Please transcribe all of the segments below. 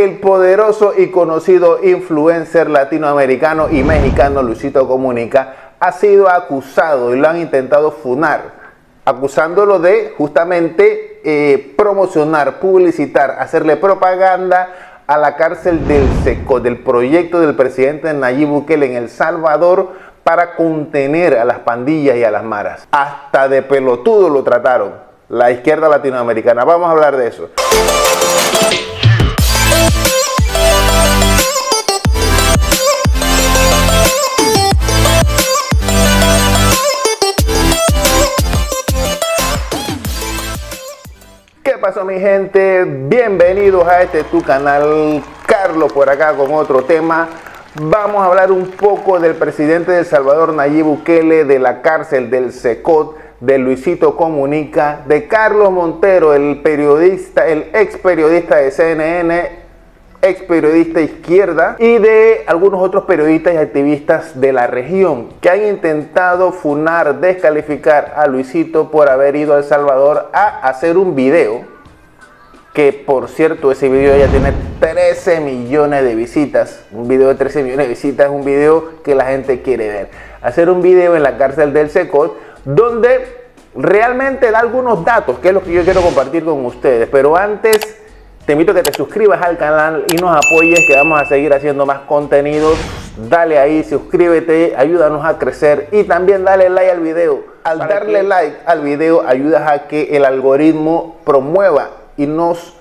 el poderoso y conocido influencer latinoamericano y mexicano Luisito Comunica ha sido acusado y lo han intentado funar, acusándolo de justamente promocionar, publicitar, hacerle propaganda a la cárcel del Secot, del proyecto del presidente Nayib Bukele en El Salvador para contener a las pandillas y a las maras. Hasta de pelotudo lo trataron la izquierda latinoamericana. Vamos a hablar de eso. ¿Qué pasó, mi gente? Bienvenidos a este tu canal, Carlos por acá con otro tema. Vamos a hablar un poco del presidente de El Salvador, Nayib Bukele, de la cárcel del Secot, de Luisito Comunica, de Carlos Montero, el periodista, el ex periodista de CNN, ex periodista izquierda, y de algunos otros periodistas y activistas de la región que han intentado funar, descalificar a Luisito por haber ido a El Salvador a hacer un video, que por cierto ese video ya tiene 13 millones de visitas. Un video de 13 millones de visitas es un video que la gente quiere ver. Hacer un video en la cárcel del Secot donde realmente da algunos datos, que es lo que yo quiero compartir con ustedes. Pero antes te invito a que te suscribas al canal y nos apoyes, que vamos a seguir haciendo más contenidos. Dale ahí, suscríbete, ayúdanos a crecer y también dale like al video. Al darle like al video ayudas a que el algoritmo promueva y nos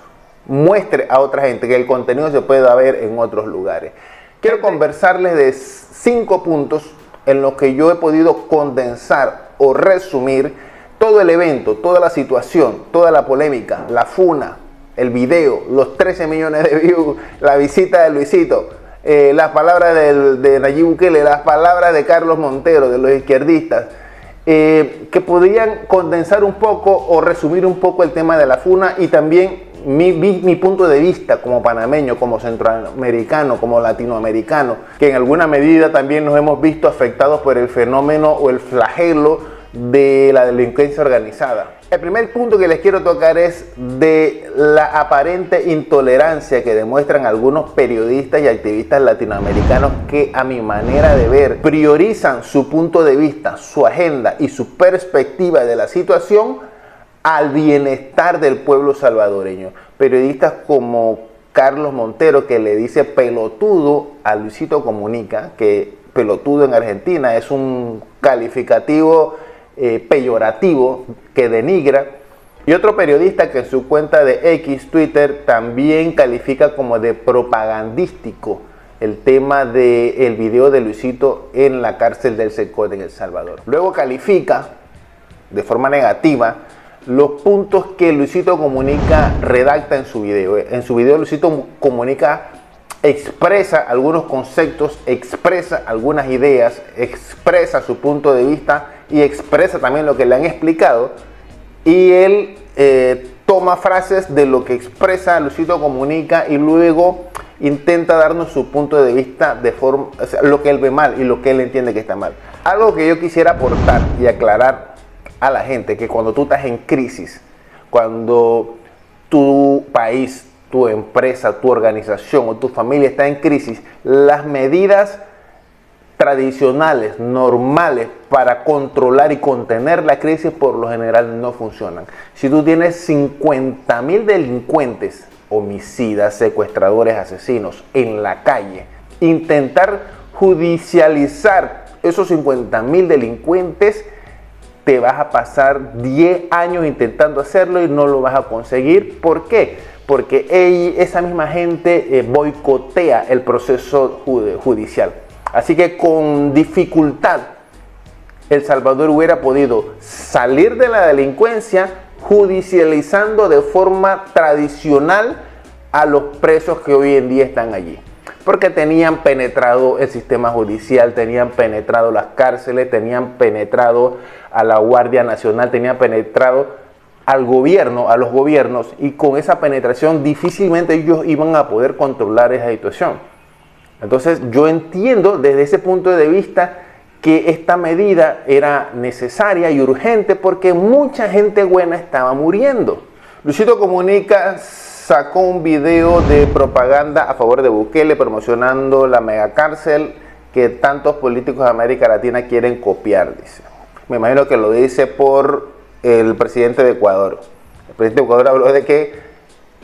muestre a otra gente que el contenido se pueda ver en otros lugares. Quiero conversarles de 5 puntos en los que yo he podido condensar o resumir todo el evento, toda la situación, toda la polémica, la funa, el video, los 13 millones de views, la visita de Luisito, las palabras de Nayib Bukele, las palabras de Carlos Montero, de los izquierdistas, que podrían condensar un poco o resumir un poco el tema de la funa y también mi punto de vista como panameño, como centroamericano, como latinoamericano, que en alguna medida también nos hemos visto afectados por el fenómeno o el flagelo de la delincuencia organizada. El primer punto que les quiero tocar es de la aparente intolerancia que demuestran algunos periodistas y activistas latinoamericanos que, a mi manera de ver, priorizan su punto de vista, su agenda y su perspectiva de la situación al bienestar del pueblo salvadoreño. Periodistas como Carlos Montero, que le dice pelotudo a Luisito Comunica, que pelotudo en Argentina es un calificativo peyorativo que denigra, y otro periodista que en su cuenta de X, Twitter, también califica como de propagandístico el tema del video de Luisito en la cárcel del Secot en El Salvador. Luego califica de forma negativa los puntos que Luisito Comunica redacta en su video. En su video Luisito Comunica expresa algunos conceptos, expresa algunas ideas, expresa su punto de vista y expresa también lo que le han explicado, y él toma frases de lo que expresa Luisito Comunica y luego intenta darnos su punto de vista de forma, o sea, lo que él ve mal y lo que él entiende que está mal. Algo que yo quisiera aportar y aclarar a la gente, que cuando tú estás en crisis, cuando tu país, tu empresa, tu organización o tu familia está en crisis, las medidas tradicionales, normales para controlar y contener la crisis por lo general no funcionan. Si tú tienes 50.000 delincuentes, homicidas, secuestradores, asesinos en la calle, intentar judicializar esos 50.000 delincuentes, te vas a pasar 10 años intentando hacerlo y no lo vas a conseguir. ¿Por qué? Porque esa misma gente boicotea el proceso judicial. Así que con dificultad El Salvador hubiera podido salir de la delincuencia judicializando de forma tradicional a los presos que hoy en día están allí. Porque tenían penetrado el sistema judicial, tenían penetrado las cárceles, tenían penetrado a la Guardia Nacional, tenían penetrado al gobierno, a los gobiernos, y con esa penetración difícilmente ellos iban a poder controlar esa situación. Entonces yo entiendo desde ese punto de vista que esta medida era necesaria y urgente porque mucha gente buena estaba muriendo. Luisito Comunica sacó un video de propaganda a favor de Bukele promocionando la megacárcel que tantos políticos de América Latina quieren copiar, dice. Me imagino que lo dice por el presidente de Ecuador. El presidente de Ecuador habló de que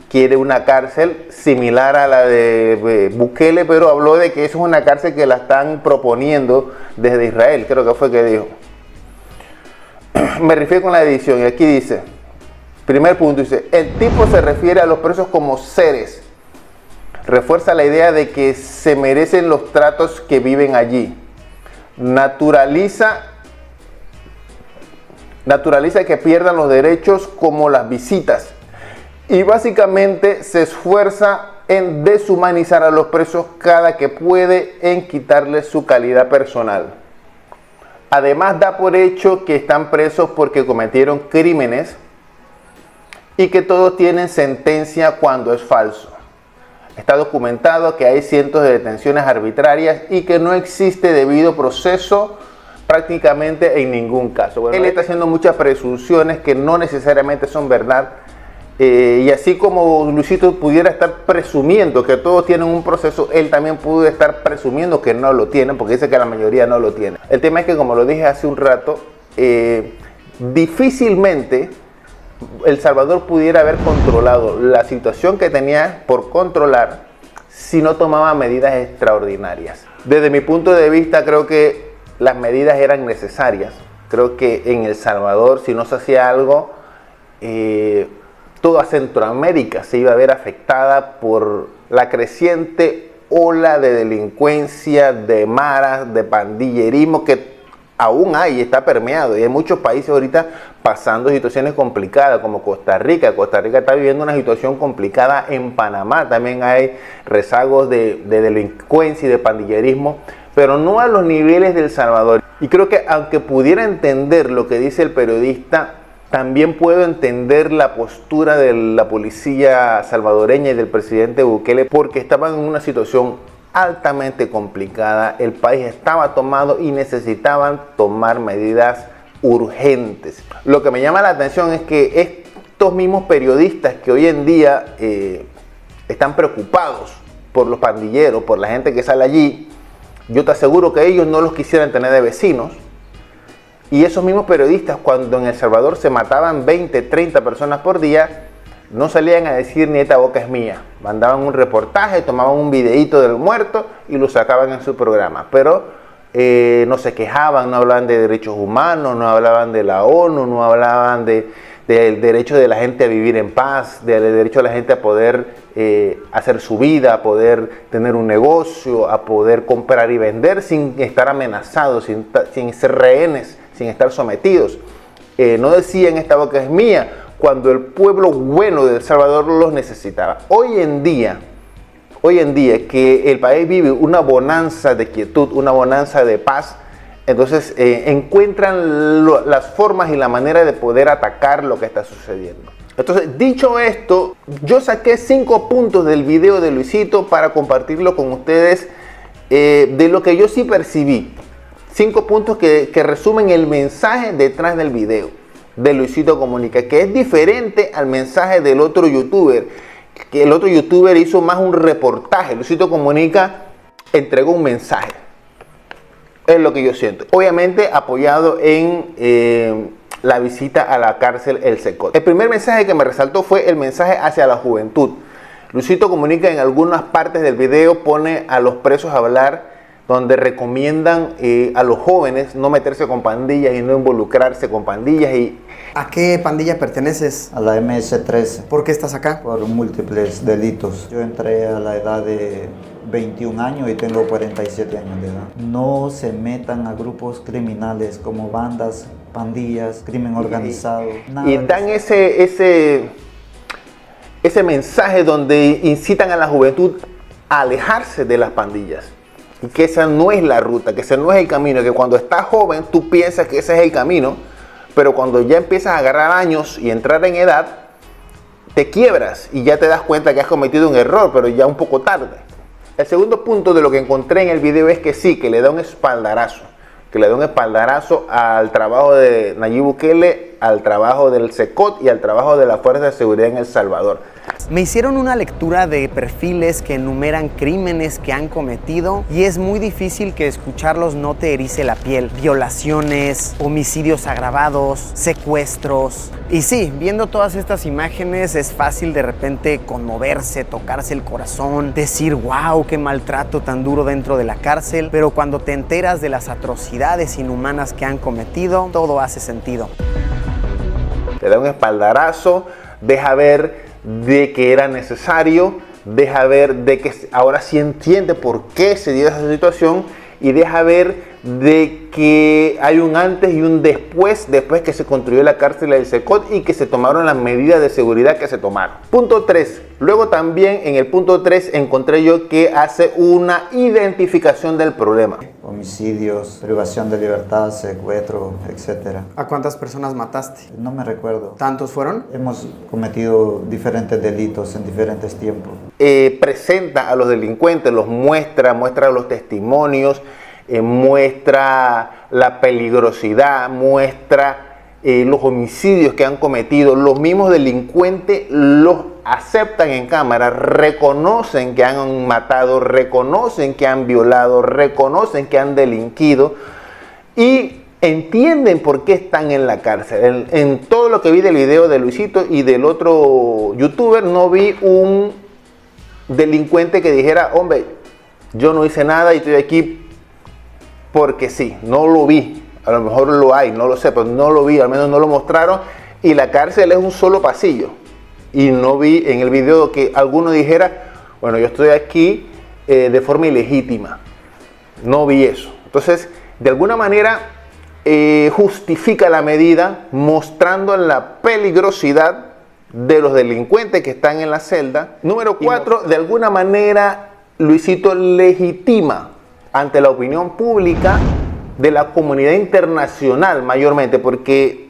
quiere una cárcel similar a la de Bukele, pero habló de que eso es una cárcel que la están proponiendo desde Israel, creo que fue que dijo. Me refiero con la edición y aquí dice, primer punto, dice, el tipo se refiere a los presos como seres. Refuerza la idea de que se merecen los tratos que viven allí. Naturaliza que pierdan los derechos como las visitas. Y básicamente se esfuerza en deshumanizar a los presos cada que puede, en quitarles su calidad personal. Además da por hecho que están presos porque cometieron crímenes y que todos tienen sentencia cuando es falso. Está documentado que hay cientos de detenciones arbitrarias y que no existe debido proceso prácticamente en ningún caso. Bueno, él está haciendo muchas presunciones que no necesariamente son verdad. Y así como Luisito pudiera estar presumiendo que todos tienen un proceso, él también pudo estar presumiendo que no lo tienen, porque dice que la mayoría no lo tiene. El tema es que, como lo dije hace un rato, difícilmente El Salvador pudiera haber controlado la situación que tenía por controlar si no tomaba medidas extraordinarias. Desde mi punto de vista, creo que las medidas eran necesarias. Creo que en El Salvador, si no se hacía algo, toda Centroamérica se iba a ver afectada por la creciente ola de delincuencia, de maras, de pandillerismo que aún hay, está permeado, y hay muchos países ahorita pasando situaciones complicadas, como Costa Rica. Costa Rica está viviendo una situación complicada. En Panamá también hay rezagos de delincuencia y de pandillerismo, pero no a los niveles de El Salvador. Y creo que, aunque pudiera entender lo que dice el periodista, también puedo entender la postura de la policía salvadoreña y del presidente Bukele, porque estaban en una situación altamente complicada. El país estaba tomado y necesitaban tomar medidas urgentes. Lo que me llama la atención es que estos mismos periodistas que hoy en día están preocupados por los pandilleros, por la gente que sale allí, yo te aseguro que ellos no los quisieran tener de vecinos. Y esos mismos periodistas, cuando en El Salvador se mataban 20, 30 personas por día, no salían a decir ni esta boca es mía. Mandaban un reportaje, tomaban un videíto del muerto y lo sacaban en su programa. Pero no se quejaban, no hablaban de derechos humanos, no hablaban de la ONU, no hablaban del derecho de la gente a vivir en paz, del derecho de la gente a poder hacer su vida, a poder tener un negocio, a poder comprar y vender sin estar amenazados, sin ser rehenes, sin estar sometidos. No decían esta boca es mía, cuando el pueblo bueno de El Salvador los necesitaba. Hoy en día que el país vive una bonanza de quietud, una bonanza de paz, entonces encuentran las formas y la manera de poder atacar lo que está sucediendo. Entonces, dicho esto, yo saqué 5 puntos del video de Luisito para compartirlo con ustedes, de lo que yo sí percibí. 5 puntos que resumen el mensaje detrás del video de Luisito Comunica, que es diferente al mensaje del otro youtuber, que el otro youtuber hizo más un reportaje. Luisito Comunica entregó un mensaje, es lo que yo siento, obviamente apoyado en la visita a la cárcel El Secot. El primer mensaje que me resaltó fue el mensaje hacia la juventud. Luisito Comunica en algunas partes del video pone a los presos a hablar, donde recomiendan a los jóvenes no meterse con pandillas y no involucrarse con pandillas. ¿A qué pandilla perteneces? A la MS-13. ¿Por qué estás acá? Por múltiples delitos. Yo entré a la edad de 21 años y tengo 47 años de edad. No se metan a grupos criminales como bandas, pandillas, crimen organizado. Y dan ese mensaje donde incitan a la juventud a alejarse de las pandillas. Y que esa no es la ruta, que ese no es el camino, que cuando estás joven tú piensas que ese es el camino, pero cuando ya empiezas a agarrar años y entrar en edad, te quiebras y ya te das cuenta que has cometido un error, pero ya un poco tarde. El segundo punto de lo que encontré en el video es que sí, que le da un espaldarazo, al trabajo de Nayib Bukele al trabajo del SECOT y al trabajo de la Fuerza de Seguridad en El Salvador. Me hicieron una lectura de perfiles que enumeran crímenes que han cometido y es muy difícil que escucharlos no te erice la piel. Violaciones, homicidios agravados, secuestros. Y sí, viendo todas estas imágenes es fácil de repente conmoverse, tocarse el corazón, decir wow, qué maltrato tan duro dentro de la cárcel, pero cuando te enteras de las atrocidades inhumanas que han cometido, todo hace sentido. Te da un espaldarazo, deja ver de que era necesario, deja ver de que ahora sí entiende por qué se dio esa situación y deja ver de que hay un antes y un después que se construyó la cárcel del SECOT y que se tomaron las medidas de seguridad que se tomaron. Punto 3. Luego también en el punto 3 encontré yo que hace una identificación del problema. Homicidios, privación de libertad, secuestro, etc. ¿A cuántas personas mataste? No me recuerdo. ¿Tantos fueron? Hemos cometido diferentes delitos en diferentes tiempos. Presenta a los delincuentes, los muestra los testimonios, muestra la peligrosidad, muestra los homicidios que han cometido. Los mismos delincuentes los aceptan en cámara, reconocen que han matado, reconocen que han violado, reconocen que han delinquido y entienden por qué están en la cárcel. En todo lo que vi del video de Luisito y del otro youtuber, no vi un delincuente que dijera, hombre, yo no hice nada y estoy aquí porque sí. No lo vi. A lo mejor lo hay, no lo sé, pero no lo vi, al menos no lo mostraron. Y la cárcel es un solo pasillo. Y no vi en el video que alguno dijera, bueno, yo estoy aquí de forma ilegítima. No vi eso. Entonces, de alguna manera, justifica la medida mostrando la peligrosidad de los delincuentes que están en la celda. Número 4, de alguna manera, Luisito legitima ante la opinión pública de la comunidad internacional mayormente, porque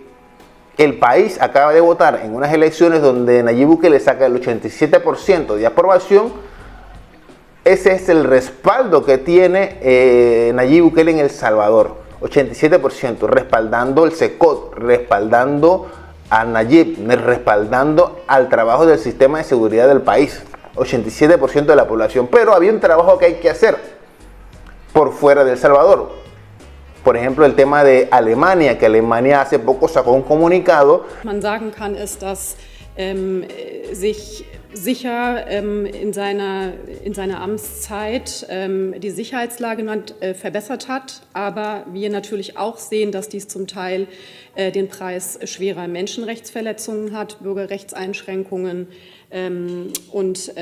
el país acaba de votar en unas elecciones donde Nayib Bukele saca el 87% de aprobación. Ese es el respaldo que tiene Nayib Bukele en El Salvador, 87%, respaldando el SECOT, respaldando a Nayib, respaldando al trabajo del sistema de seguridad del país, 87% de la población. Pero había un trabajo que hay que hacer por fuera de El Salvador. Por ejemplo, el tema de Alemania, que Alemania hace poco sacó un comunicado. Man sagen kann, ist, dass sich sicher in seiner Amtszeit die Sicherheitslage verbessert hat, aber wir natürlich auch sehen, dass dies zum Teil den Preis schwerer Menschenrechtsverletzungen hat, Bürgerrechtseinschränkungen. Und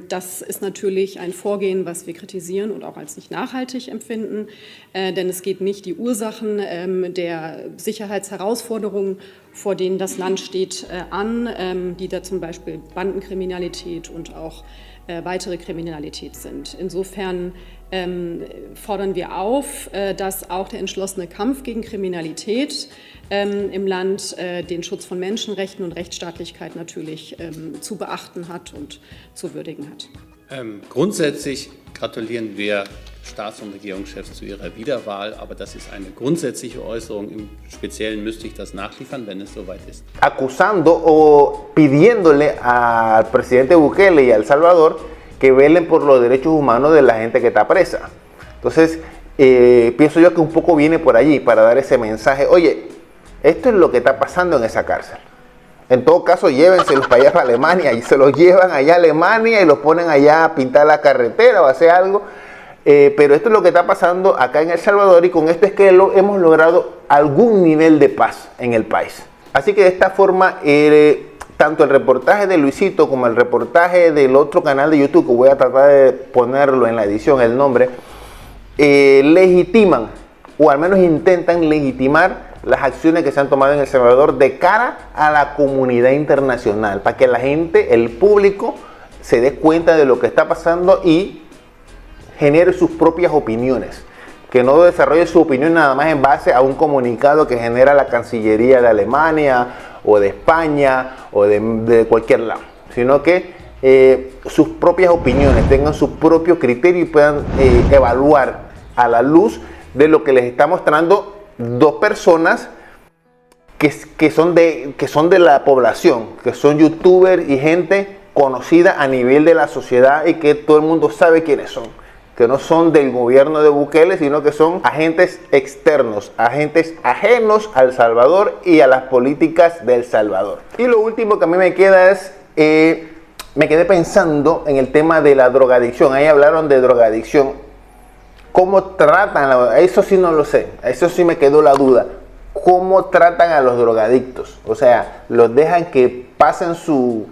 das ist natürlich ein Vorgehen, was wir kritisieren und auch als nicht nachhaltig empfinden, denn es geht nicht die Ursachen der Sicherheitsherausforderungen, vor denen das Land steht, an, die da zum Beispiel Bandenkriminalität und auch weitere Kriminalität sind. Insofern fordern wir auf, dass auch der entschlossene Kampf gegen Kriminalität im Land den Schutz von Menschenrechten und Rechtsstaatlichkeit natürlich zu beachten hat und zu würdigen hat. Grundsätzlich gratulieren wir Staats- und Regierungschefs zu ihrer Wiederwahl, aber das ist eine grundsätzliche Äußerung. Im Speziellen müsste ich das nachliefern, wenn es soweit ist. Acusando o pidiéndole al presidente Bukele y a El Salvador que velen por los derechos humanos de la gente que está presa. Entonces, pienso yo que un poco viene por allí para dar ese mensaje. Oye, esto es lo que está pasando en esa cárcel. En todo caso, llévenselos para allá, para Alemania, y se los llevan allá a Alemania y los ponen allá a pintar la carretera o a hacer algo. Pero esto es lo que está pasando acá en El Salvador, y con esto es que hemos logrado algún nivel de paz en el país. Así que de esta forma, tanto el reportaje de Luisito como el reportaje del otro canal de YouTube, que voy a tratar de ponerlo en la edición, el nombre, legitiman, o al menos intentan legitimar las acciones que se han tomado en El Salvador de cara a la comunidad internacional, para que la gente, el público, se dé cuenta de lo que está pasando y genere sus propias opiniones, que no desarrolle su opinión nada más en base a un comunicado que genera la Cancillería de Alemania o de España o de cualquier lado, sino que sus propias opiniones tengan su propio criterio y puedan evaluar a la luz de lo que les está mostrando dos personas que son de la población, que son youtubers y gente conocida a nivel de la sociedad y que todo el mundo sabe quiénes son, que no son del gobierno de Bukele, sino que son agentes externos, agentes ajenos al Salvador y a las políticas del Salvador. Y lo último que a mí me queda es, me quedé pensando en el tema de la drogadicción. Ahí hablaron de drogadicción. ¿Cómo tratan? Eso sí no lo sé, eso sí me quedó la duda. ¿Cómo tratan a los drogadictos? O sea, los dejan que pasen su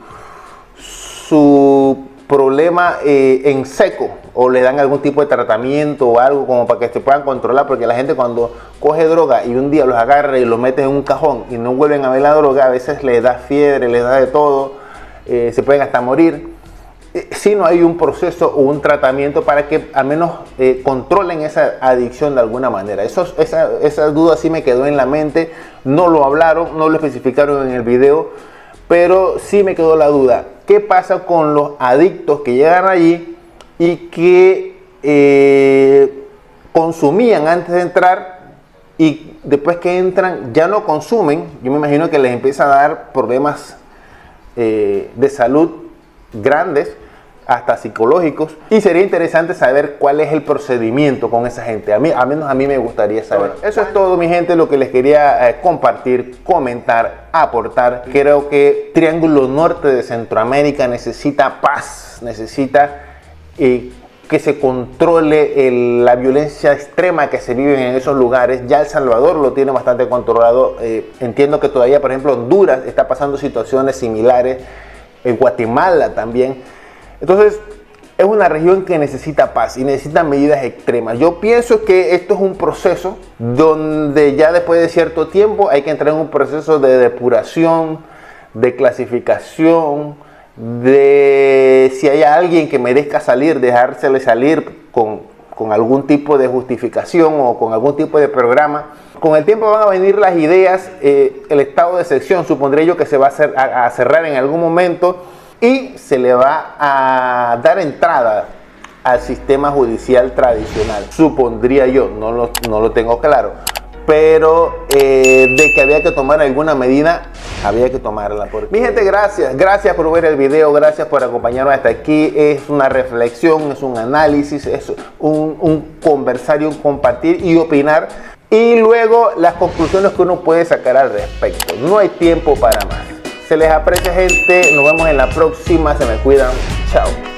problema en seco, o le dan algún tipo de tratamiento o algo como para que se puedan controlar, porque la gente cuando coge droga y un día los agarra y los mete en un cajón y no vuelven a ver la droga, a veces les da fiebre, les da de todo, se pueden hasta morir. Si no hay un proceso o un tratamiento para que al menos controlen esa adicción de alguna manera. Esa duda sí me quedó en la mente, no lo hablaron, no lo especificaron en el video, pero sí me quedó la duda. ¿Qué pasa con los adictos que llegan allí y que consumían antes de entrar y después que entran ya no consumen? Yo me imagino que les empieza a dar problemas de salud grandes, hasta psicológicos, y sería interesante saber cuál es el procedimiento con esa gente. Al menos a mí me gustaría saber. Eso es todo, mi gente, lo que les quería compartir, comentar, aportar. Creo que Triángulo Norte de Centroamérica necesita paz, necesita que se controle la violencia extrema que se vive en esos lugares. Ya El Salvador lo tiene bastante controlado. Entiendo que todavía, por ejemplo, Honduras está pasando situaciones similares, en Guatemala también. Entonces, es una región que necesita paz y necesita medidas extremas. Yo pienso que esto es un proceso donde ya después de cierto tiempo hay que entrar en un proceso de depuración, de clasificación, de si hay alguien que merezca salir, dejársele salir con algún tipo de justificación o con algún tipo de programa. Con el tiempo van a venir las ideas, el estado de excepción, supondré yo que se va a cerrar en algún momento, y se le va a dar entrada al sistema judicial tradicional, supondría yo, no lo tengo claro, pero de que había que tomar alguna medida, había que tomarla. Mi gente, gracias por ver el video, gracias por acompañarnos hasta aquí. Es una reflexión, es un análisis, es un conversar y un compartir y opinar, y luego las conclusiones que uno puede sacar al respecto. No hay tiempo para más. Se les aprecia, gente. Nos vemos en la próxima. Se me cuidan. Chao.